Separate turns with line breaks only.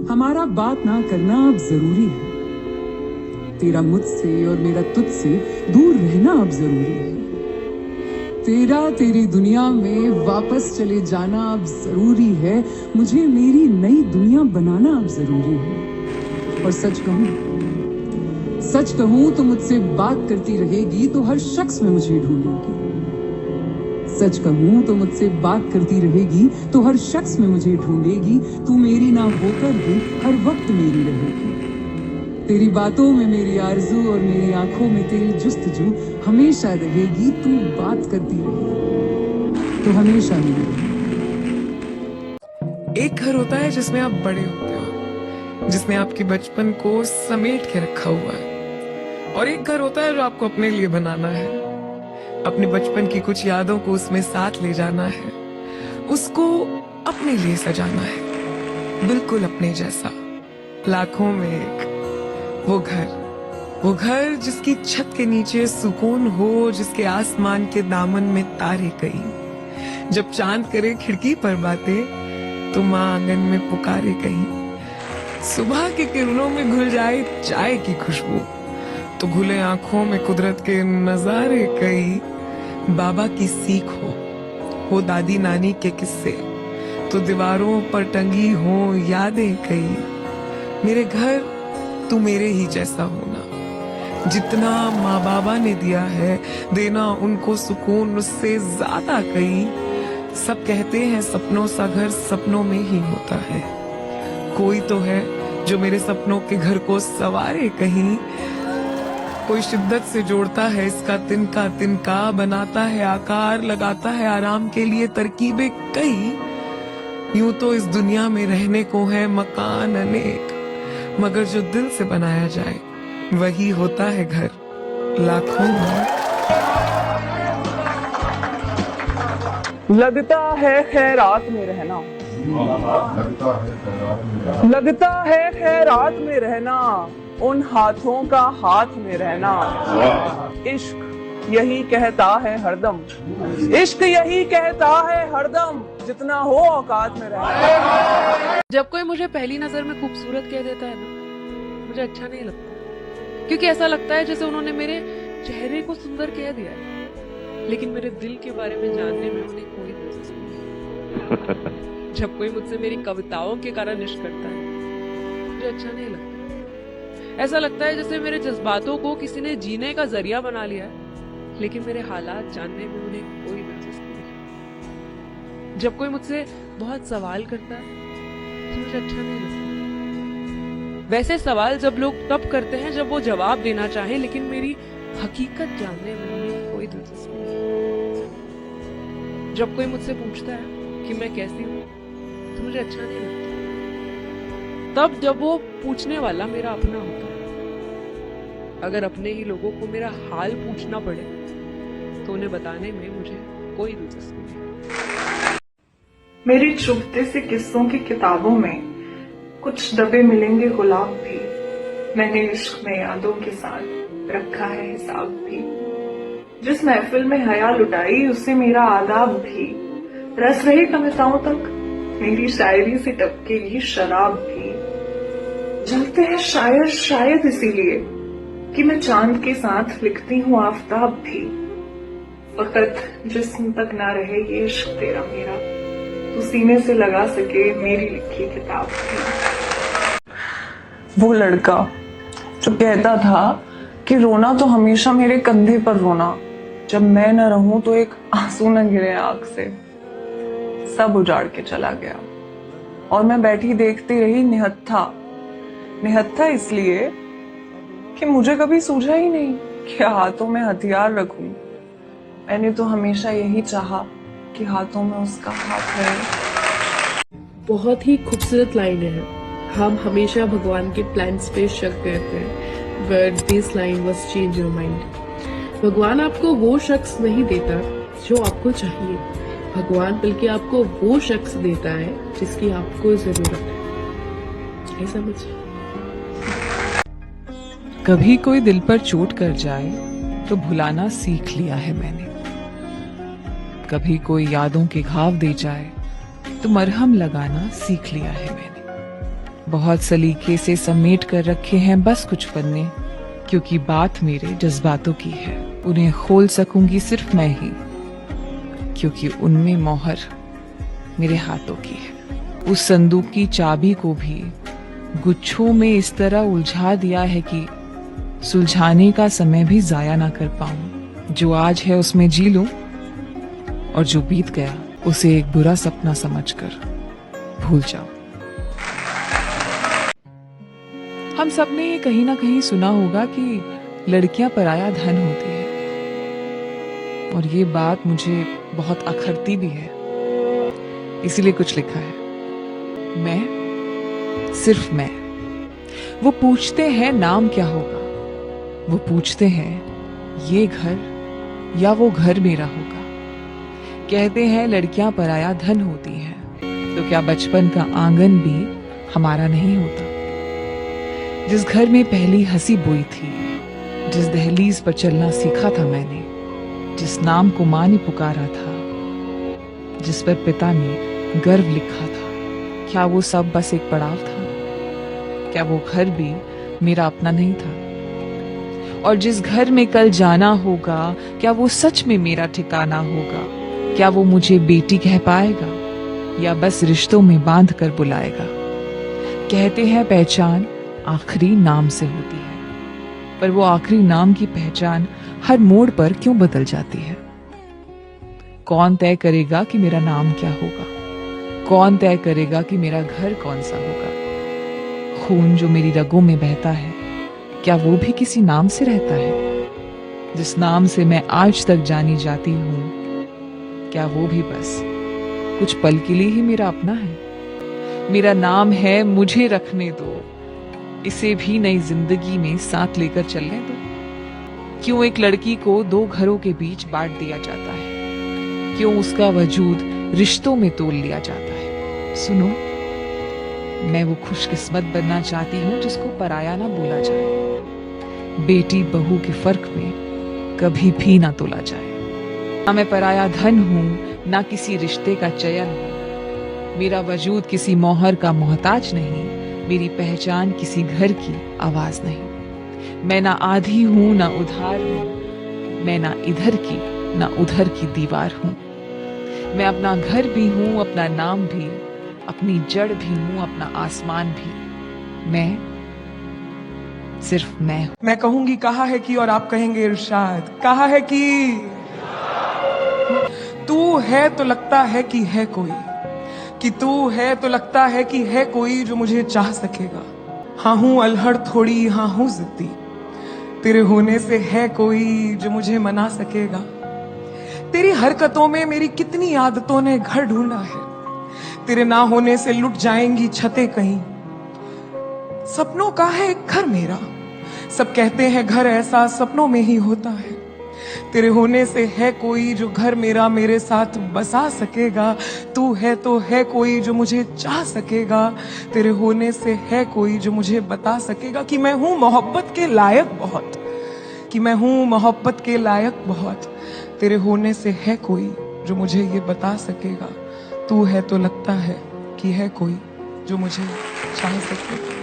हमारा बात ना करना अब जरूरी है। तेरा मुझसे और मेरा तुझसे दूर रहना अब जरूरी है। तेरा तेरी दुनिया में वापस चले जाना अब जरूरी है। मुझे मेरी नई दुनिया बनाना अब जरूरी है। और सच कहूं तो मुझसे बात करती रहेगी तो हर शख्स में मुझे ढूंढेगी। सच कहूं तो मुझसे बात करती रहेगी तो हर शख्स में मुझे ढूंढेगी। तू मेरी ना होकर भी हर वक्त मेरी रहेगी। तेरी बातों में मेरी आरज़ू और मेरी आंखों में तेरी जुस्तजू हमेशा रहेगी। तू बात करती रहेगी तो हमेशा मेरी रहेगी।
एक घर होता है जिसमें आप बड़े होते हो, जिसने आपके बचपन को समेट के रखा हुआ है, और एक घर होता है जो आपको अपने लिए बनाना है। अपने बचपन की कुछ यादों को उसमें साथ ले जाना है, उसको अपने लिए सजाना है, बिल्कुल अपने जैसा, लाखों में एक। वो घर जिसकी छत के नीचे सुकून हो, जिसके आसमान के दामन में तारे कहीं। जब चांद करे खिड़की पर बातें तो माँ आंगन में पुकारे कहीं। सुबह के किरणों में घुल जाए चाय की खुशबू तो घुले आंखों में कुदरत के नजारे कई। बाबा की सीख हो दादी नानी के किस्से तो दीवारों पर टंगी हो यादें कई। मेरे घर तू मेरे ही जैसा होना, जितना माँ बाबा ने दिया है देना उनको सुकून उससे ज्यादा कई। सब कहते हैं सपनों सा घर सपनों में ही होता है, कोई तो है जो मेरे सपनों के घर को सवारे कहीं। कोई शिद्दत से जोड़ता है इसका तिनका बनाता है आकार, लगाता है आराम के लिए तरकीबें कई। यूं तो इस दुनिया में रहने को है मकान अनेक, मगर जो दिल से बनाया जाए वही होता है घर लाखों में।
लगता है खैरात में रहना, लगता है खैरात में रहना, उन हाथों का हाथ में रहना। इश्क यही कहता है हरदम, इश्क यही कहता है हरदम, जितना हो औकात में रहना।
जब कोई मुझे पहली नजर में खूबसूरत कह देता है ना, मुझे अच्छा नहीं लगता, क्योंकि ऐसा लगता है जैसे उन्होंने मेरे चेहरे को सुंदर कह दिया है, लेकिन मेरे दिल के बारे में जानने में उन्हें कोई दिलचस्पी नहीं। जब कोई मुझसे मेरी कविताओं के कारण इश्क करता है, मुझे अच्छा नहीं लगता। ऐसा लगता है जैसे मेरे जज्बातों को किसी ने जीने का जरिया बना लिया है, लेकिन मेरे हालात जानने में उन्हें कोई दिलचस्पी नहीं। जब कोई मुझसे बहुत सवाल करता है तो मुझे अच्छा नहीं लगता। वैसे सवाल जब लोग तब करते हैं जब वो जवाब देना चाहें, लेकिन मेरी हकीकत जानने में उन्हें कोई दिलचस्पी नहीं। जब कोई मुझसे पूछता है कि मैं कैसी हूँ तो मुझे अच्छा नहीं लगता, तब जब वो पूछने वाला मेरा अपना होता है। अगर अपने ही लोगों को मेरा हाल पूछना पड़े तो उन्हें बताने में मुझे कोई दिलचस्पी नहीं।
मेरी चुभते से किस्सों की किताबों में कुछ डब्बे मिलेंगे गुलाब भी, मैंने इश्क में यादों के साथ रखा है हिसाब भी। जिस महफिल में हया लुटाई उसे मेरा आदाब भी, रस रही कविताओं तक मेरी शायरी से टपकेगी शराब भी। जलते हैं शायद इसीलिए कि मैं चांद के साथ लिखती हूँ आफताब भी। फकत जिस्म तक ना रहे ये इश्क तेरा मेरा, तू सीने से लगा सके मेरी लिखी किताब भी।
वो लड़का जो कहता था कि रोना तो हमेशा मेरे कंधे पर रोना, जब मैं न रहूं तो एक आंसू न गिरे आंख से, सब उजाड़ के चला गया। और मैं बैठी देखती रही निहत्था इसलिए कि मुझे कभी सूझा ही नहीं कि हाथों में हथियार रखूं। मैंने तो हमेशा यही चाहा कि हाथों में उसका हाथ रहे।
बहुत ही खूबसूरत लाइनें हैं। हम हमेशा भगवान के प्लान्स पे शक करते हैं, but this line was change your mind. भगवान आपको वो शख्स नहीं देता जो आपको चाहिए, भगवान बल्कि आपको वो शख्स देता है जिसकी आपको जरूरत है। ऐसा मुझे
कभी कोई दिल पर चोट कर जाए तो भुलाना सीख लिया है मैंने। कभी कोई यादों के घाव दे जाए तो मरहम लगाना सीख लिया है मैंने।
बहुत सलीके से समेट कर रखे हैं बस कुछ पन्ने, क्योंकि बात मेरे जज्बातों की है। उन्हें खोल सकूंगी सिर्फ मैं ही, क्योंकि उनमें मोहर मेरे हाथों की है। उस संदूक की चाबी को भी गुच्छों में इस तरह उलझा दिया है कि सुलझाने का समय भी जाया ना कर पाऊं। जो आज है उसमें जी लूं, और जो बीत गया उसे एक बुरा सपना समझकर भूल जाऊं। हम सबने ये कहीं ना कहीं सुना होगा कि लड़कियां पराया धन होती है, और ये बात मुझे बहुत अखरती भी है, इसीलिए कुछ लिखा है। मैं, सिर्फ मैं। वो पूछते हैं नाम क्या होगा, वो पूछते हैं ये घर या वो घर मेरा होगा। कहते हैं लड़कियां पराया धन होती हैं, तो क्या बचपन का आंगन भी हमारा नहीं होता? जिस घर में पहली हंसी बोई थी, जिस दहलीज पर चलना सीखा था मैंने, जिस नाम को मां ने पुकारा था, जिस पर पिता ने गर्व लिखा था, क्या वो सब बस एक पड़ाव था? क्या वो घर भी मेरा अपना नहीं था? और जिस घर में कल जाना होगा, क्या वो सच में मेरा ठिकाना होगा? क्या वो मुझे बेटी कह पाएगा, या बस रिश्तों में बांध कर बुलाएगा? कहते हैं पहचान आखिरी नाम से होती है, पर वो आखिरी नाम की पहचान हर मोड़ पर क्यों बदल जाती है? कौन तय करेगा कि मेरा नाम क्या होगा? कौन तय करेगा कि मेरा घर कौन सा होगा? खून जो मेरी रगों में बहता है, क्या वो भी किसी नाम से रहता है? जिस नाम से मैं आज तक जानी जाती हूँ, क्या वो भी बस कुछ पल के लिए ही मेरा अपना है? मेरा नाम है मुझे रखने दो, इसे भी नई जिंदगी में साथ लेकर चलने दो। क्यों एक लड़की को दो घरों के बीच बांट दिया जाता है? क्यों उसका वजूद रिश्तों में तोल लिया जाता है? सुनो, मैं वो खुशकिस्मत बनना चाहती हूँ जिसको पराया ना बोला जाए, बेटी बहू के फर्क में कभी भी ना तोला जाए। ना मैं पराया धन हूँ, ना किसी रिश्ते का चयन हूँ। मेरा वजूद किसी मोहर का मोहताज नहीं, मेरी पहचान किसी घर की आवाज नहीं। मैं ना आधी हूँ ना उधार हूँ, मैं ना इधर की ना उधर की दीवार हूँ। मैं अपना घर भी हूँ, अपना नाम भी, अपनी जड़ भी हूँ, अपना आसमान भी। मैं, सिर्फ मैं हूँ।
मैं कहूंगी कहा है कि, और आप कहेंगे इरशाद। कहा है कि तू है तो लगता है कि है कोई, कि तू है तो लगता है कि है कोई जो मुझे चाह सकेगा। हाँ हूं अल्हड़ थोड़ी, हाँ हूं जिद्दी, तेरे होने से है कोई जो मुझे मना सकेगा। तेरी हरकतों में मेरी कितनी आदतों ने घर ढूंढा है, तेरे ना होने से लुट जाएंगी छतें कहीं। सपनों का है एक घर मेरा, सब कहते हैं घर ऐसा सपनों में ही होता है। तेरे होने से है कोई जो घर मेरा मेरे साथ बसा सकेगा। तू है तो है कोई जो मुझे चाह सकेगा। तेरे होने से है कोई जो मुझे बता सकेगा कि मैं हूं मोहब्बत के लायक बहुत, कि मैं हूं मोहब्बत के लायक बहुत। तेरे होने से है कोई जो मुझे ये बता सकेगा। तू है तो लगता है कि है कोई जो मुझे चाह सकेगा।